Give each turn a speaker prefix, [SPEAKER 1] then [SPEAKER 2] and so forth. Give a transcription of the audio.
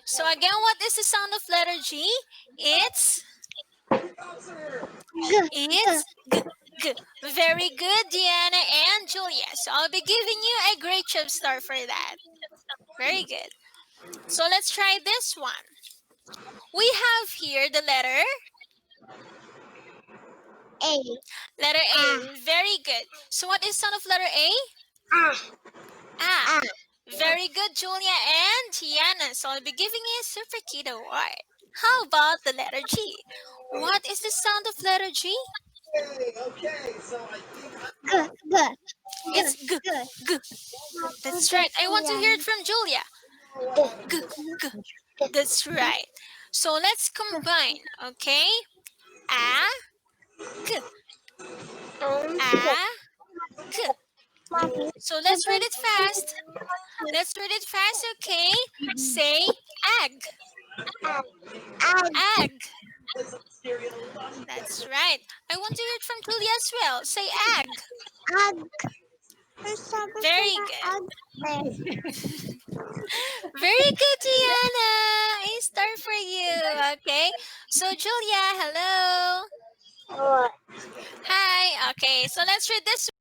[SPEAKER 1] So again, what is the sound of letter G? It's G. G. Very good, Giana and Julia. So I'll be giving you a great job star for that. Very good. So let's try this one. We have here the letter
[SPEAKER 2] A.
[SPEAKER 1] Letter A. Very good. So what is sound of letter A? Ah. Very good, Julia and Giana. So I'll be giving you a super kid award. How about the letter G? What is the sound of letter G? It's G. G. That's right. I want to hear it from Julia. G. G. That's right. So let's combine, okay? A. G. A. G. So let's read it fast. Let's read it fast, okay? Say egg. Egg. That's right. I want to hear it from Julia as well. Say egg. Very good. Very good, Giana. A star for you. Okay. So Julia, hello. Hi. Okay. So let's read this